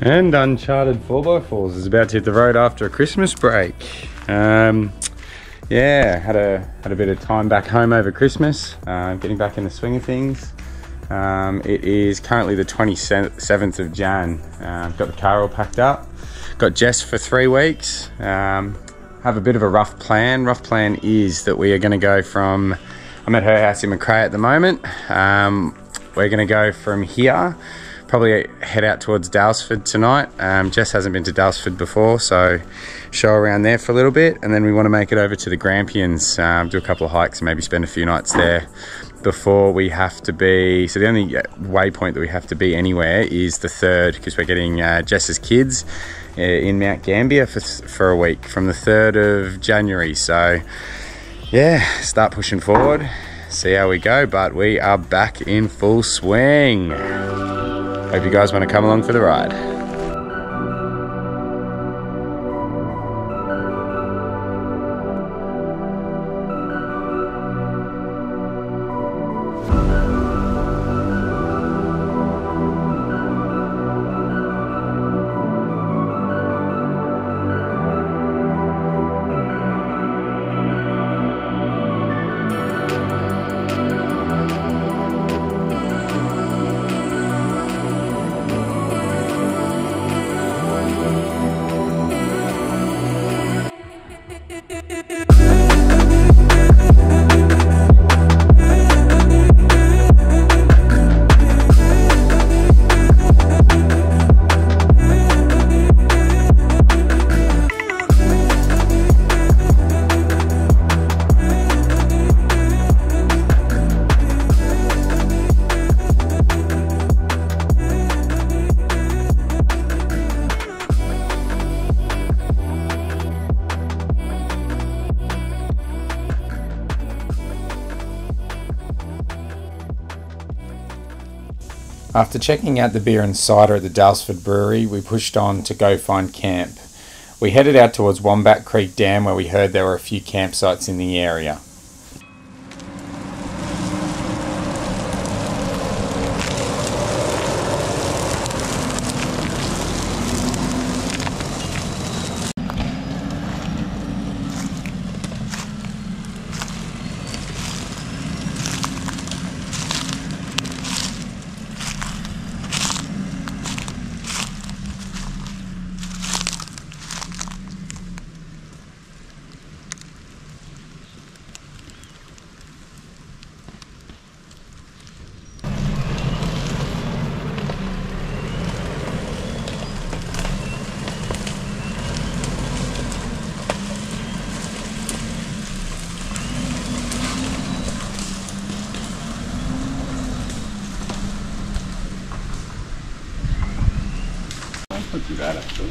And Uncharted 4x4s is about to hit the road after a Christmas break. Yeah, had a bit of time back home over Christmas, getting back in the swing of things. It is currently the 27th of Jan. Got the car all packed up, got Jess for 3 weeks. Have a bit of a rough plan. Rough plan is that we are going to go from, I'm at her house in McRae at the moment. We're going to go from here, probably head out towards Daylesford tonight. Jess hasn't been to Daylesford before, so show around there for a little bit, and then we want to make it over to the Grampians, do a couple of hikes and maybe spend a few nights there before we have to be, so the only waypoint that we have to be anywhere is the 3rd, because we're getting Jess's kids in Mount Gambier for a week from the 3rd of January. So yeah, start pushing forward, see how we go, but we are back in full swing. Hope you guys want to come along for the ride. After checking out the beer and cider at the Daylesford brewery, we pushed on to go find camp. We headed out towards Wombat Creek Dam, where we heard there were a few campsites in the area. Not too bad actually.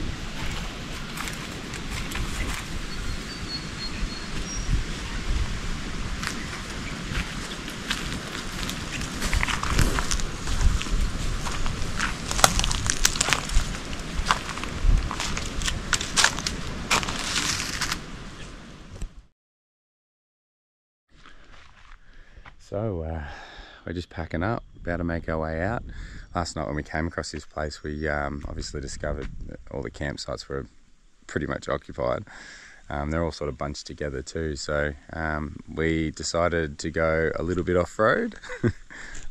So we're just packing up, about to make our way out. Last night when we came across this place, we obviously discovered that all the campsites were pretty much occupied. They're all sort of bunched together too, so we decided to go a little bit off-road.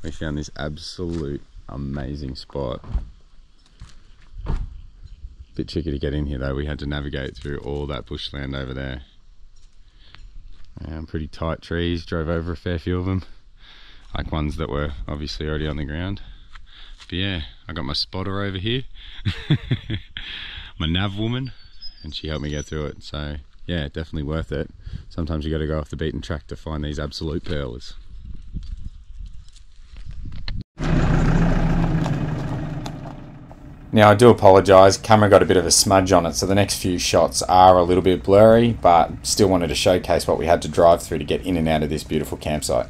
We found this absolute amazing spot. Bit tricky to get in here though. We had to navigate through all that bushland over there. Pretty tight trees, drove over a fair few of them, like ones that were obviously already on the ground. But yeah, I got my spotter over here, my nav woman, and she helped me get through it. So yeah, definitely worth it. Sometimes you got to go off the beaten track to find these absolute pearls. Now I do apologise, camera got a bit of a smudge on it, so the next few shots are a little bit blurry, but still wanted to showcase what we had to drive through to get in and out of this beautiful campsite.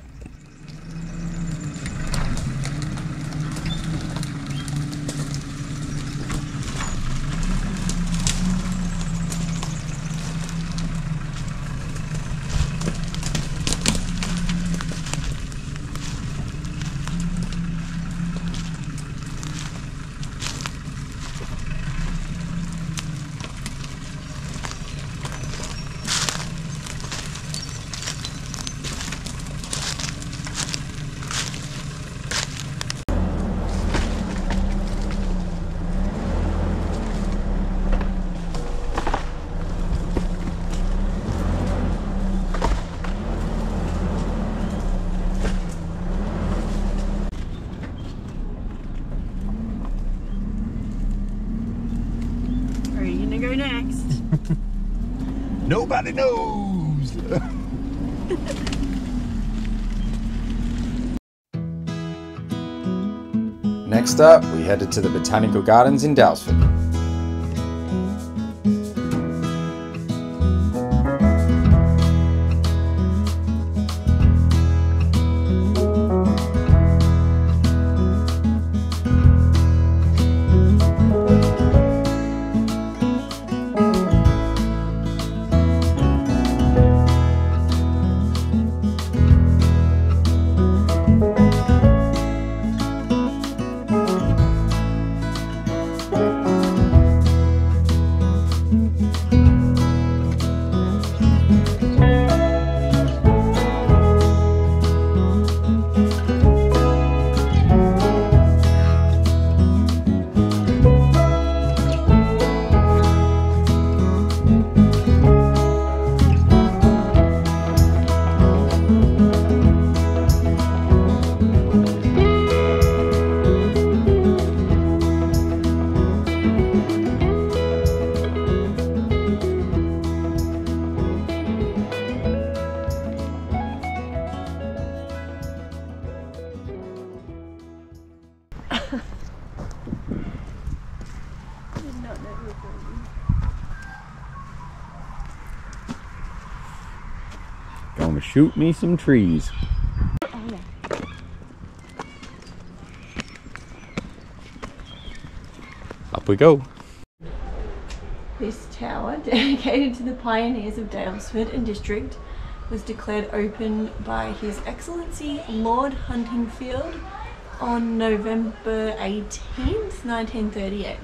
Next. Nobody knows. Next up, we headed to the Botanical Gardens in Daylesford. Gonna shoot me some trees. Oh, yeah. Up we go. This tower, dedicated to the pioneers of Daylesford and district, was declared open by His Excellency Lord Huntingfield on November 18th, 1938.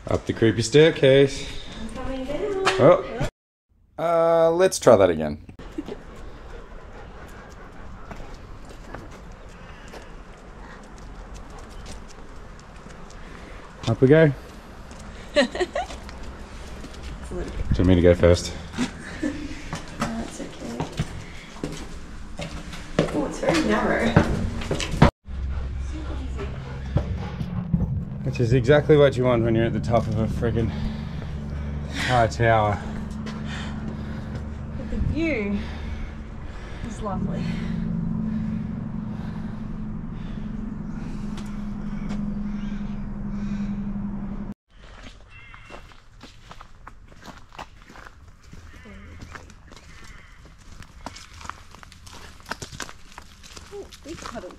Up the creepy staircase. I'm coming down. Oh. Let's try that again. Up we go. Do you want me to go first? That's okay. Oh, it's very narrow. Which is exactly what you want when you're at the top of a friggin' high tower. But the view is lovely. Oh, big puddle.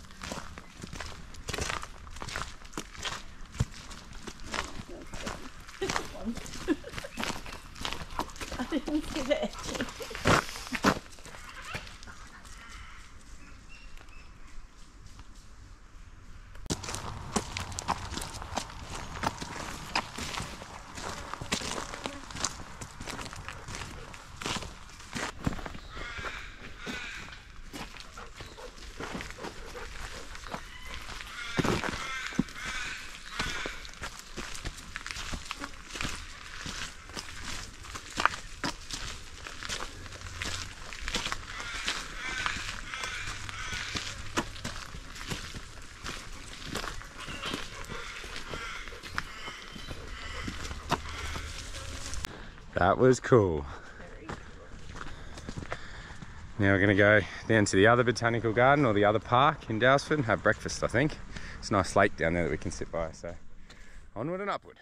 I didn't see the edge. That was cool. Now we're going to go down to the other botanical garden or the other park in Daylesford and have breakfast, I think. It's a nice lake down there that we can sit by, so onward and upward.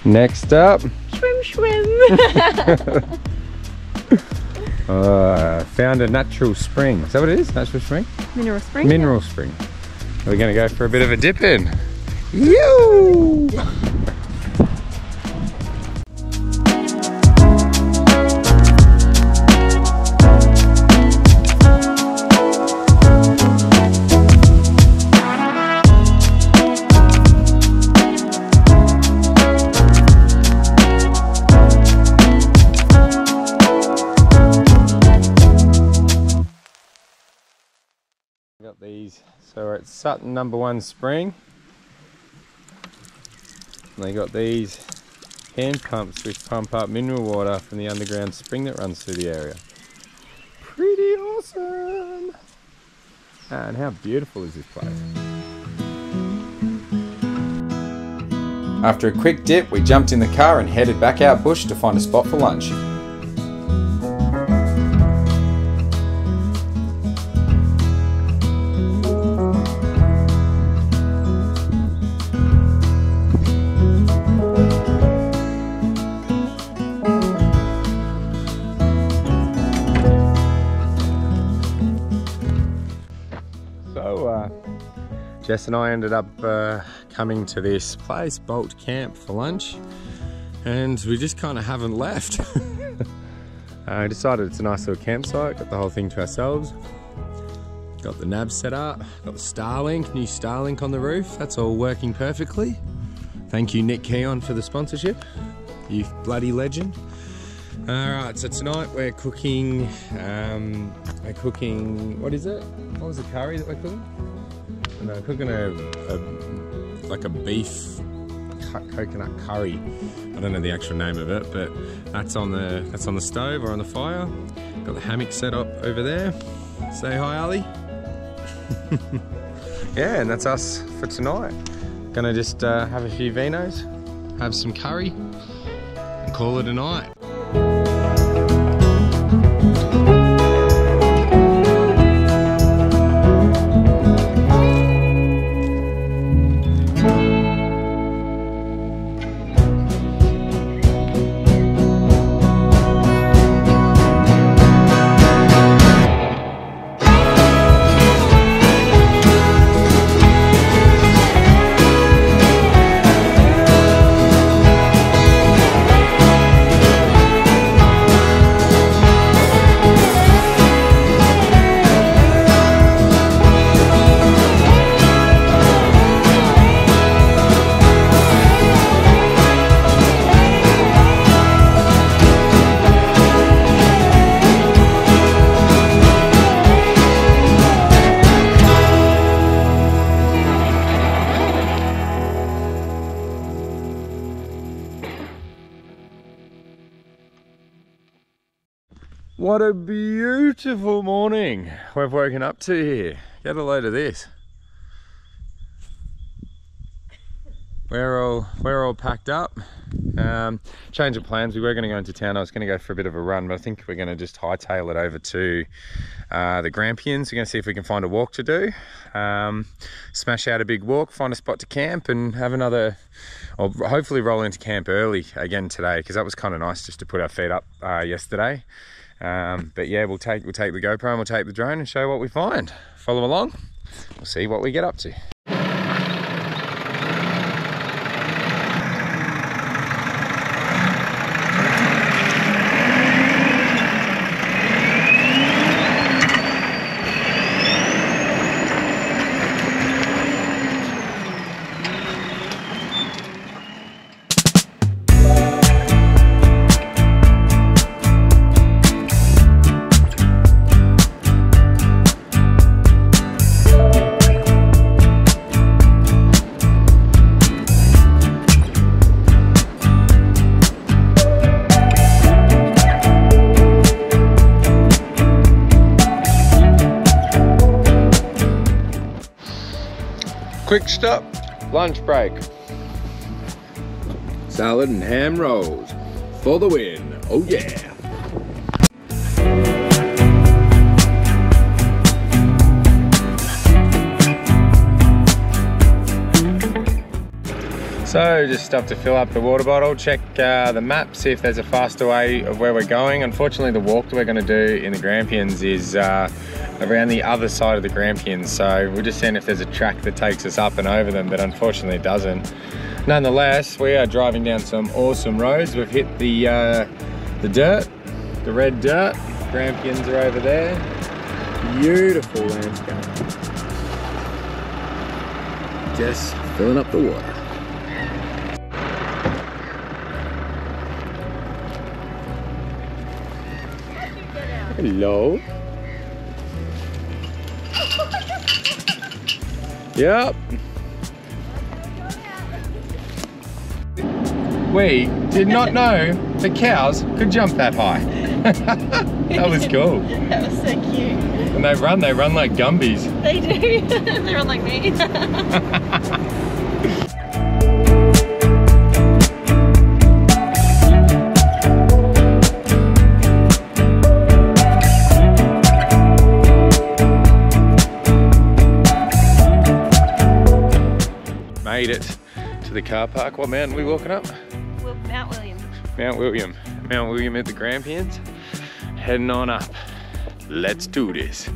Next up, Swim. found a natural spring. Is that what it is? Natural spring? Mineral spring. Mineral spring. We're going to go for a bit of a dip in. Yoo! Got these, so we're at Sutton number 1 spring. And they got these hand pumps which pump up mineral water from the underground spring that runs through the area. Pretty awesome! And how beautiful is this place? After a quick dip, we jumped in the car and headed back out bush to find a spot for lunch. Jess and I ended up coming to this place, Balt Camp, for lunch, and we just kind of haven't left. I decided it's a nice little campsite, got the whole thing to ourselves. Got the nav set up, got the Starlink, new Starlink on the roof, that's all working perfectly. Thank you Nick Keon for the sponsorship, you bloody legend. Alright, so tonight we're cooking, what is it? What was the curry that we're cooking? No, cooking like a beef coconut curry. I don't know the actual name of it, but that's on the stove or on the fire. Got the hammock set up over there. Say hi, Ali. Yeah, and that's us for tonight. Gonna just have a few vinos, have some curry, and call it a night. What a beautiful morning we've woken up to here. Get a load of this. We're all packed up. Change of plans. We were going to go into town. I was going to go for a bit of a run, but I think we're going to just hightail it over to the Grampians. We're going to see if we can find a walk to do. Smash out a big walk, find a spot to camp, and have another, or hopefully roll into camp early again today, because that was kind of nice just to put our feet up yesterday. But yeah, we'll take the GoPro and we'll take the drone and show what we find. Follow along. We'll see what we get up to. Quick stop, lunch break. Salad and ham rolls for the win. Oh yeah. So just stopped to fill up the water bottle, check the map, see if there's a faster way of where we're going. Unfortunately, the walk that we're going to do in the Grampians is around the other side of the Grampians, so we're just seeing if there's a track that takes us up and over them, but unfortunately it doesn't. Nonetheless, we are driving down some awesome roads. We've hit the dirt, the red dirt. Grampians are over there. Beautiful landscape. Just filling up the water. Hello. Yep. We did not know the cows could jump that high. That was cool. That was so cute. And they run like Gumbies. They do. They run like me. Made it to the car park. What mountain are we walking up? Mount William. Mount William. Mount William at the Grampians. Heading on up. Let's do this.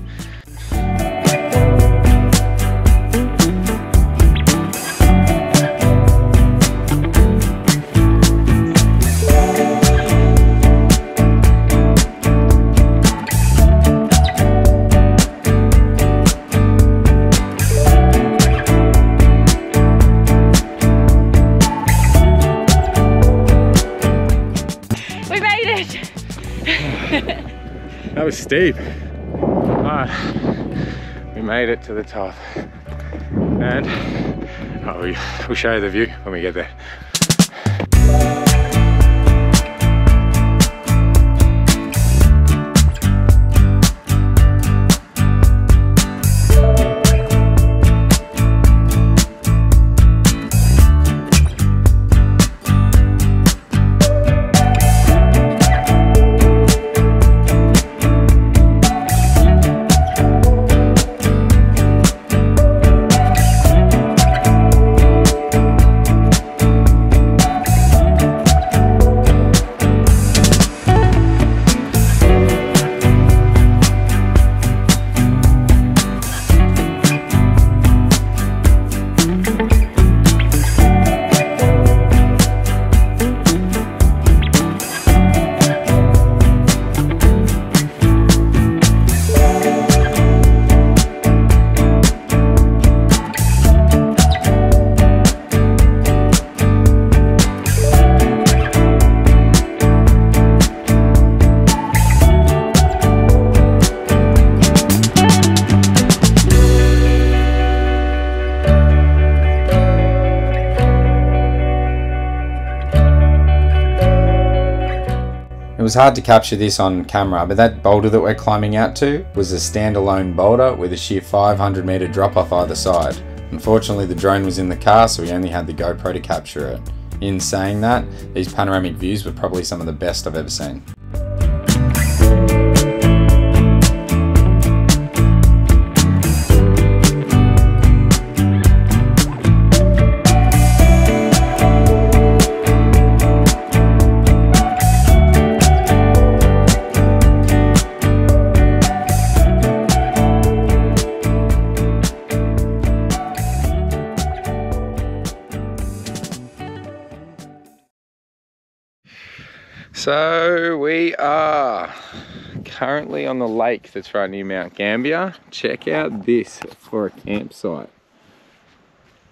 That was steep. But we made it to the top. And we'll show you the view when we get there. was hard to capture this on camera, but that boulder that we're climbing out to was a standalone boulder with a sheer 500 meter drop off either side. Unfortunately, the drone was in the car, so we only had the GoPro to capture it. In saying that, these panoramic views were probably some of the best I've ever seen. So we are currently on the lake that's right near Mount Gambier. Check out this for a campsite.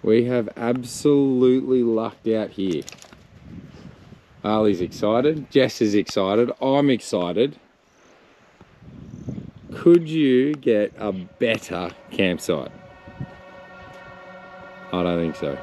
We have absolutely lucked out here. Ali's excited, Jess is excited, I'm excited. Could you get a better campsite? I don't think so.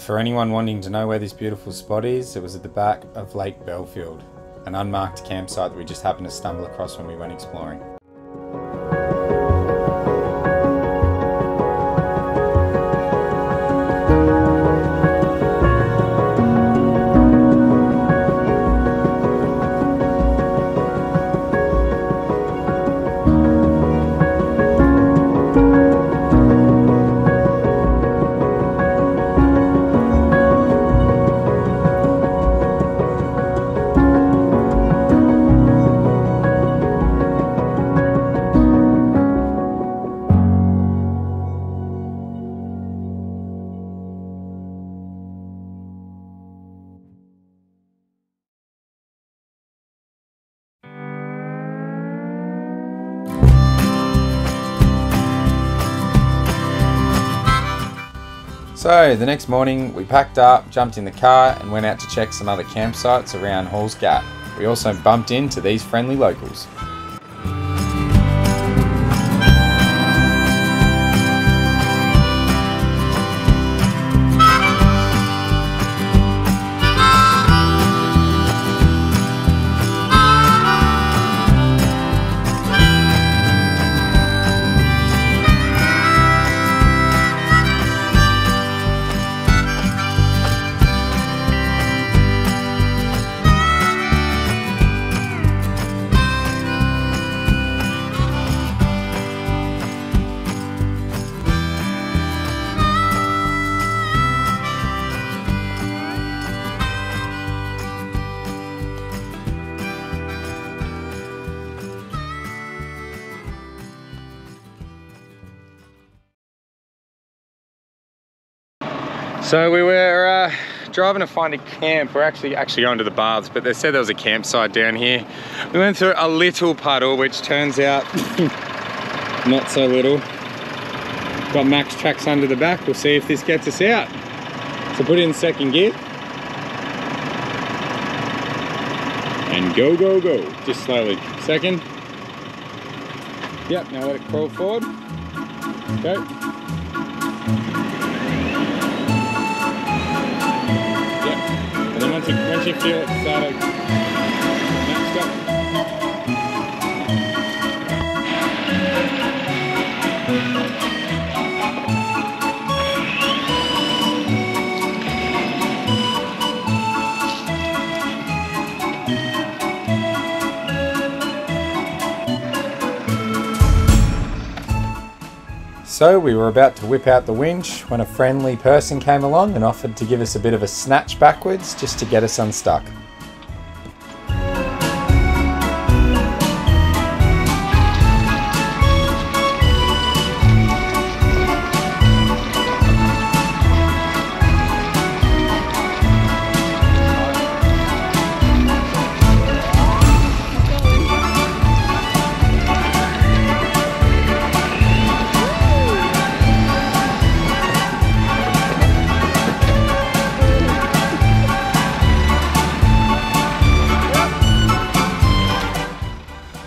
For anyone wanting to know where this beautiful spot is, it was at the back of Lake Belfield, an unmarked campsite that we just happened to stumble across when we went exploring. So the next morning we packed up, jumped in the car and went out to check some other campsites around Halls Gap. We also bumped into these friendly locals. So we were driving to find a camp. We're actually going to the baths, but they said there was a campsite down here. We went through a little puddle, which turns out not so little. Got max tracks under the back. We'll see if this gets us out. So put it in second gear. And go, go, go. Just slowly. Second. Yep, now let it crawl forward. Go. Yep. And then once you feel it start to match up. So we were about to whip out the winch when a friendly person came along and offered to give us a bit of a snatch backwards just to get us unstuck.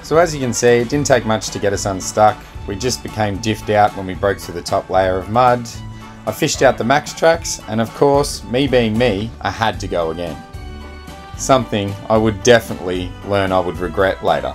So as you can see, it didn't take much to get us unstuck. We just became diffed out when we broke through the top layer of mud. I fished out the max tracks, and of course, me being me, I had to go again. Something I would definitely learn I would regret later.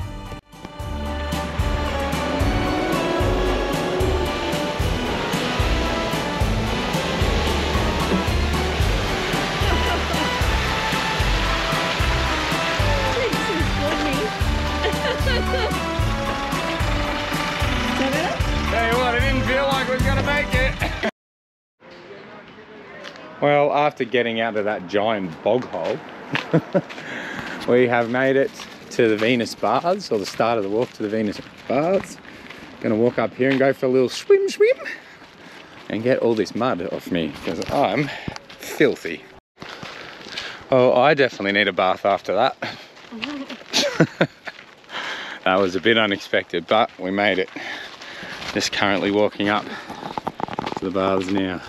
Well, after getting out of that giant bog hole, we have made it to the Venus Baths, or the start of the walk to the Venus Baths. Gonna walk up here and go for a little swim and get all this mud off me because I'm filthy. Oh, I definitely need a bath after that. That was a bit unexpected, but we made it. Just currently walking up to the baths now.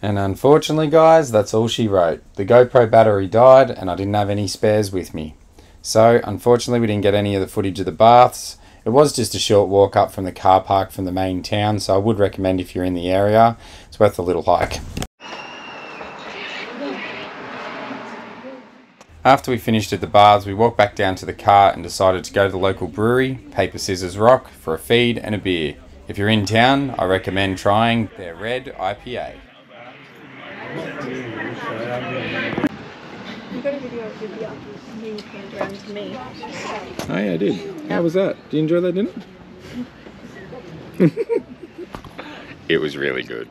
And unfortunately guys, that's all she wrote. The GoPro battery died and I didn't have any spares with me. So unfortunately we didn't get any of the footage of the baths. It was just a short walk up from the car park from the main town, so I would recommend if you're in the area, it's worth a little hike. After we finished at the baths, we walked back down to the car and decided to go to the local brewery, Paper Scissors Rock, for a feed and a beer. If you're in town, I recommend trying their red IPA. You got a video of your beer being handed around to me. Oh yeah, I did. How was that? Did you enjoy that dinner? It was really good.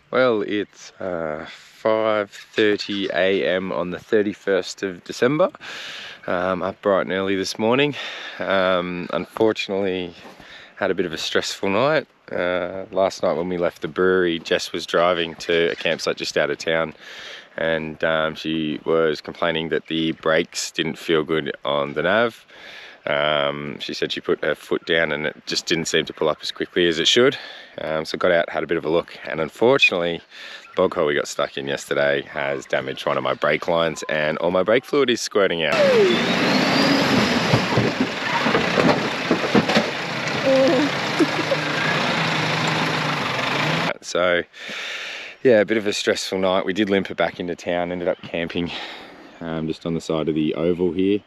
Well, it's 5:30 AM on the 31st of December. Up bright and early this morning. Unfortunately, had a bit of a stressful night. Last night when we left the brewery, Jess was driving to a campsite just out of town, and she was complaining that the brakes didn't feel good on the nav. She said she put her foot down and it just didn't seem to pull up as quickly as it should. So got out, had a bit of a look, and unfortunately the bog hole we got stuck in yesterday has damaged one of my brake lines and all my brake fluid is squirting out. So yeah, a bit of a stressful night. We did limp it back into town, ended up camping just on the side of the oval here.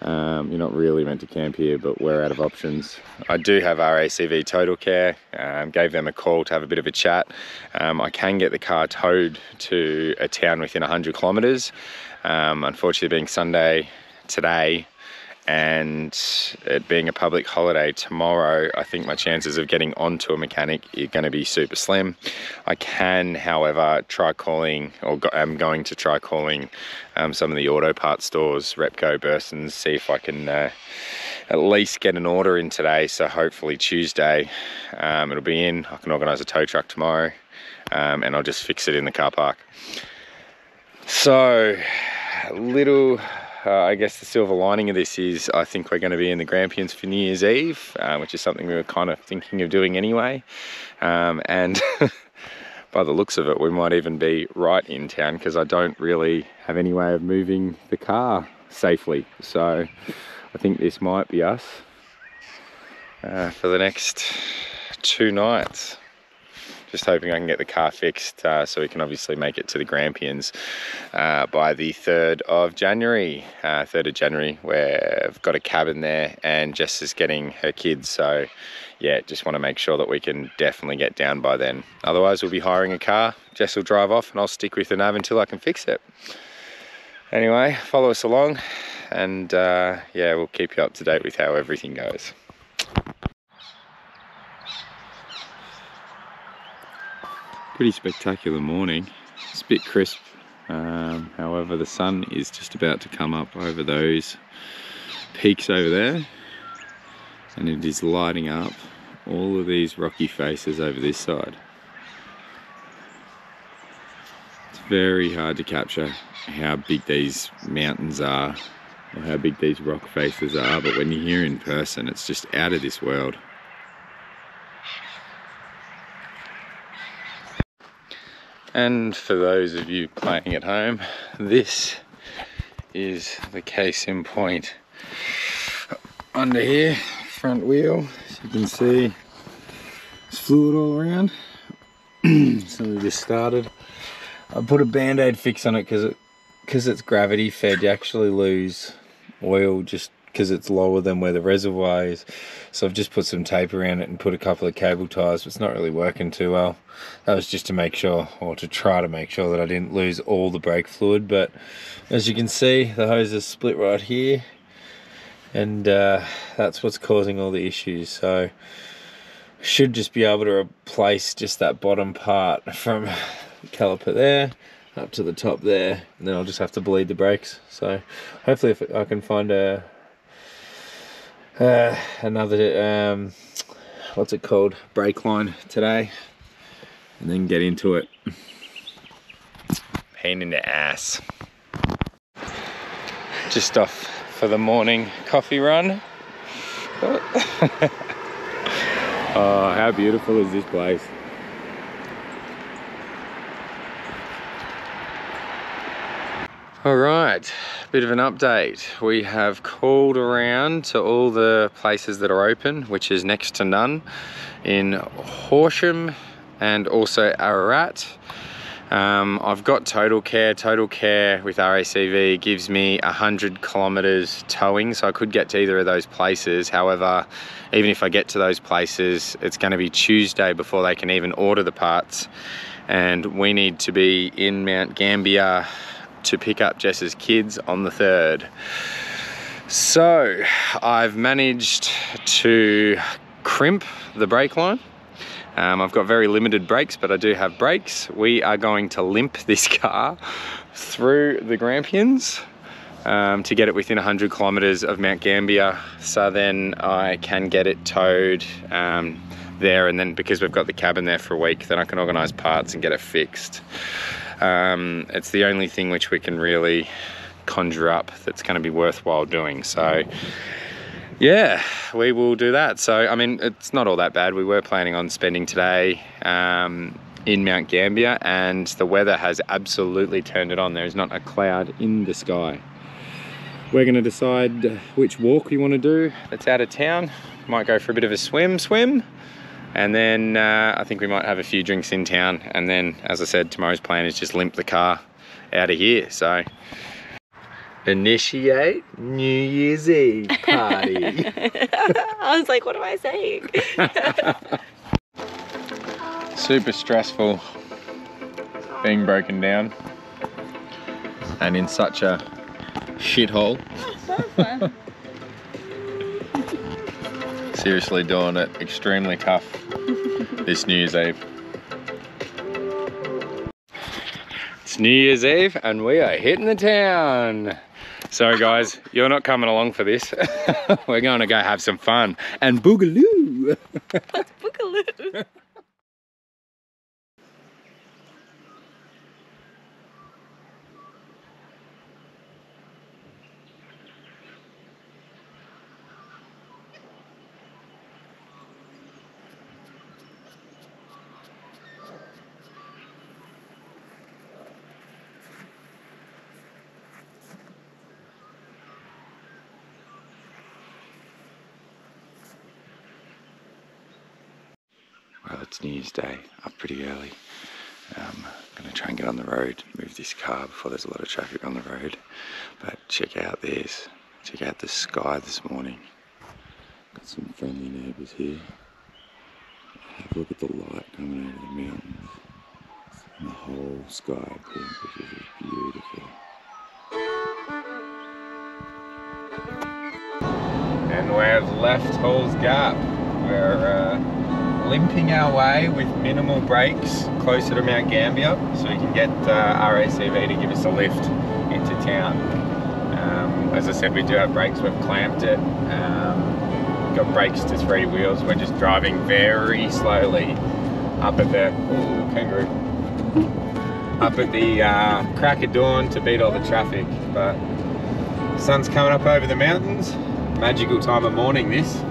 You're not really meant to camp here, but we're out of options. I do have RACV Total Care, gave them a call to have a bit of a chat. I can get the car towed to a town within 100 kilometres. Unfortunately, being Sunday today and it being a public holiday tomorrow, I think my chances of getting onto a mechanic are going to be super slim. I can, however, try calling, or I'm going to try calling some of the auto parts stores, Repco, Bursons, see if I can at least get an order in today. So hopefully Tuesday it'll be in. I can organise a tow truck tomorrow. and I'll just fix it in the car park. So, I guess the silver lining of this is I think we're going to be in the Grampians for New Year's Eve, which is something we were kind of thinking of doing anyway. And by the looks of it, we might even be right in town, because I don't really have any way of moving the car safely. So I think this might be us for the next 2 nights. Just hoping I can get the car fixed so we can obviously make it to the Grampians by the 3rd of January. 3rd of January, where I've got a cabin there and Jess is getting her kids. So yeah, just want to make sure that we can definitely get down by then. Otherwise, we'll be hiring a car. Jess will drive off and I'll stick with the nav until I can fix it. Anyway, follow us along and yeah, we'll keep you up to date with how everything goes. Pretty spectacular morning. It's a bit crisp, however the sun is just about to come up over those peaks over there, and it is lighting up all of these rocky faces over this side. It's very hard to capture how big these mountains are or how big these rock faces are, but when you're here in person, it's just out of this world. And for those of you playing at home, this is the case in point. Under here, front wheel, as you can see, there's fluid all around. So we just started. I put a band-aid fix on it because it's gravity fed. You actually lose oil just because it's lower than where the reservoir is. So I've just put some tape around it and put a couple of cable ties, but it's not really working too well. That was just to make sure, or to try to make sure, that I didn't lose all the brake fluid. But as you can see, the hose is split right here, and that's what's causing all the issues. So I should just be able to replace just that bottom part from the caliper there up to the top there, and then I'll just have to bleed the brakes. So hopefully if I can find another what's it called, brake line today, and then get into it. Pain in the ass. Just off for the morning coffee run. Oh, how beautiful is this place? All right, bit of an update. We have called around to all the places that are open, which is next to none, in Horsham and also Ararat. I've got Total Care. Total Care with RACV gives me 100 kilometers towing, so I could get to either of those places. However, even if I get to those places, it's going to be Tuesday before they can even order the parts, and we need to be in Mount Gambier to pick up Jess's kids on the 3rd. So I've managed to crimp the brake line. I've got very limited brakes, but I do have brakes. We are going to limp this car through the Grampians to get it within 100 kilometers of Mount Gambier, so then I can get it towed there, and then because we've got the cabin there for a week, then I can organise parts and get it fixed. It's the only thing which we can really conjure up that's going to be worthwhile doing. So yeah, we will do that. So I mean, it's not all that bad. We were planning on spending today in Mount Gambier, and the weather has absolutely turned it on. There is not a cloud in the sky. We're going to decide which walk we want to do that's out of town. Might go for a bit of a swim, and then I think we might have a few drinks in town, and then, as I said, tomorrow's plan is just limp the car out of here. So initiate New Year's Eve party. I was like, what am I saying? Super stressful being broken down and in such a shithole. So fun. Seriously doing it extremely tough this New Year's Eve. It's New Year's Eve and we are hitting the town. So guys, you're not coming along for this. We're going to go have some fun and boogaloo. What's Boogaloo? Well, it's New Year's Day, up pretty early. I'm gonna try and get on the road, move this car before there's a lot of traffic on the road. But check out this, check out the sky this morning. Got some friendly neighbours here. Have a look at the light coming over the mountains. And the whole sky pink, which is just beautiful. And we've left Hall's Gap. We're limping our way with minimal brakes closer to Mount Gambier, so we can get RACV to give us a lift into town. As I said, we do have brakes, we've clamped it. Got brakes to 3 wheels. We're just driving very slowly up at the kangaroo. Up at the crack of dawn to beat all the traffic. But the sun's coming up over the mountains. Magical time of morning this.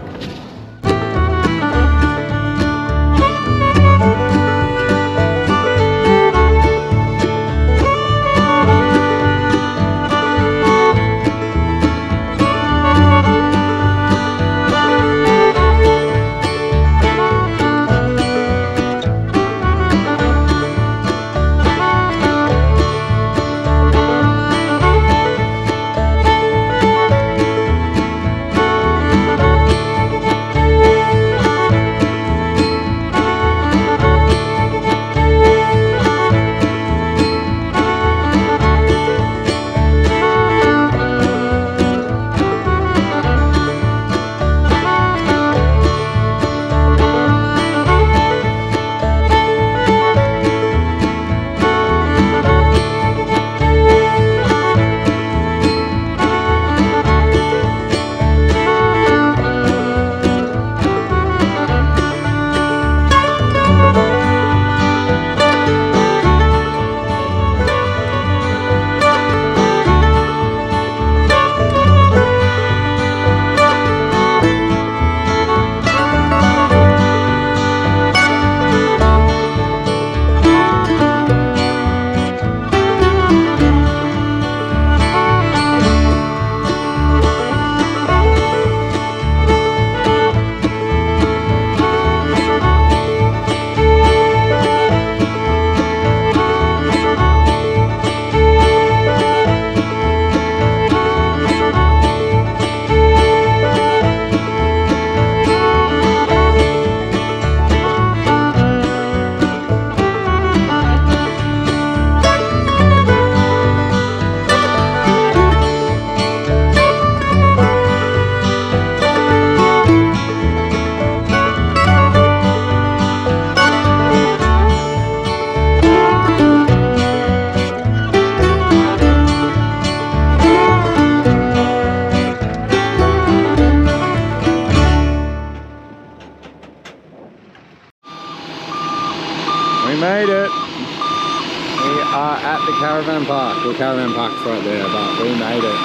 Made it. We are at the caravan park. The caravan park's right there, but we made it.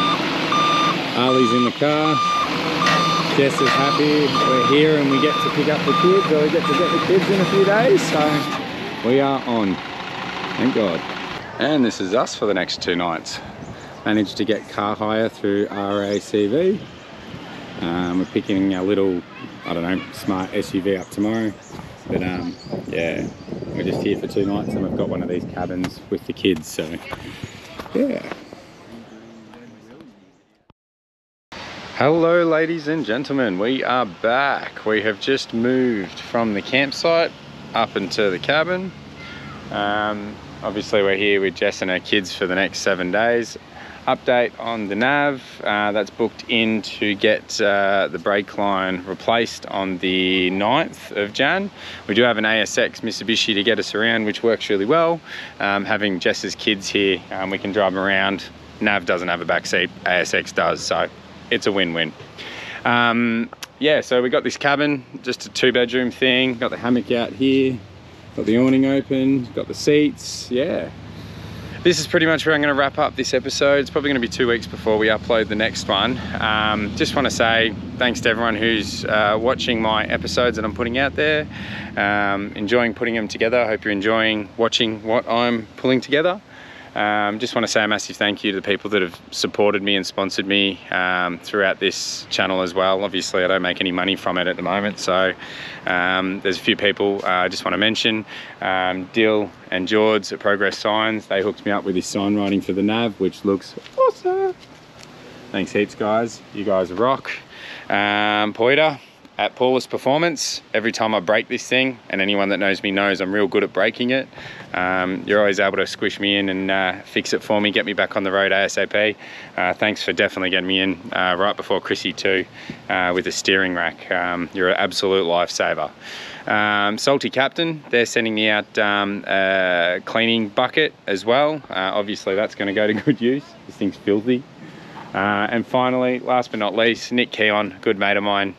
Ali's in the car. Jess is happy. We're here and we get to pick up the kids, or we get to get the kids in a few days. So we are on. Thank God. And this is us for the next 2 nights. Managed to get car hire through RACV. We're picking our little, I don't know, smart SUV up tomorrow. But yeah, we're just here for 2 nights and we've got one of these cabins with the kids, so yeah. Hello ladies and gentlemen, we are back. We have just moved from the campsite up into the cabin. Obviously we're here with Jess and her kids for the next 7 days. Update on the nav, that's booked in to get the brake line replaced on the 9th of Jan. We do have an ASX Mitsubishi to get us around, which works really well. Having Jess's kids here, we can drive them around. Nav doesn't have a back seat, ASX does, so it's a win-win. Yeah, so we got this cabin, just a 2-bedroom thing, got the hammock out here, got the awning open, got the seats, yeah. This is pretty much where I'm going to wrap up this episode. It's probably going to be 2 weeks before we upload the next one. Just want to say thanks to everyone who's watching my episodes that I'm putting out there. Enjoying putting them together. I hope you're enjoying watching what I'm pulling together. Just want to say a massive thank you to the people that have supported me and sponsored me throughout this channel as well. Obviously, I don't make any money from it at the moment, so there's a few people I just want to mention. Dill and George at Progress Signs, they hooked me up with this sign writing for the nav, which looks awesome. Thanks heaps, guys. You guys rock. Poita at Paulus Performance. Every time I break this thing, and anyone that knows me knows I'm real good at breaking it, you're always able to squish me in and fix it for me, get me back on the road ASAP. Thanks for definitely getting me in right before Chrissy too, with a steering rack. You're an absolute lifesaver. Salty Captain, they're sending me out a cleaning bucket as well. Obviously that's going to go to good use. This thing's filthy. And finally, last but not least, Nick Keon, good mate of mine.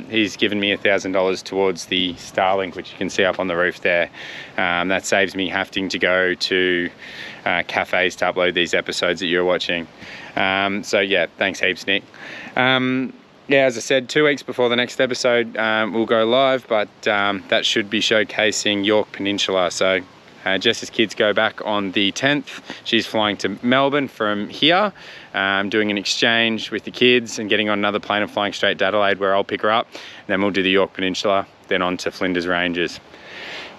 He's given me $1,000 towards the Starlink, which you can see up on the roof there. That saves me having to go to cafes to upload these episodes that you're watching. So yeah, thanks heaps, Nick. Yeah, as I said, 2 weeks before the next episode will go live, but that should be showcasing York Peninsula. So Jess's kids go back on the 10th. She's flying to Melbourne from here, doing an exchange with the kids and getting on another plane and flying straight to Adelaide, where I'll pick her up. Then we'll do the York Peninsula, then on to Flinders Ranges.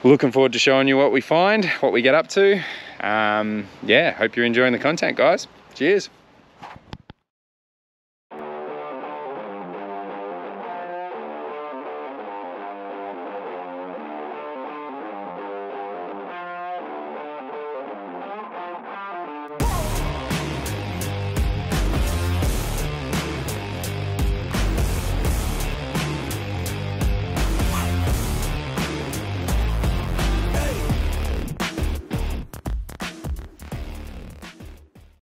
Looking forward to showing you what we find, what we get up to. Yeah, hope you're enjoying the content, guys. Cheers.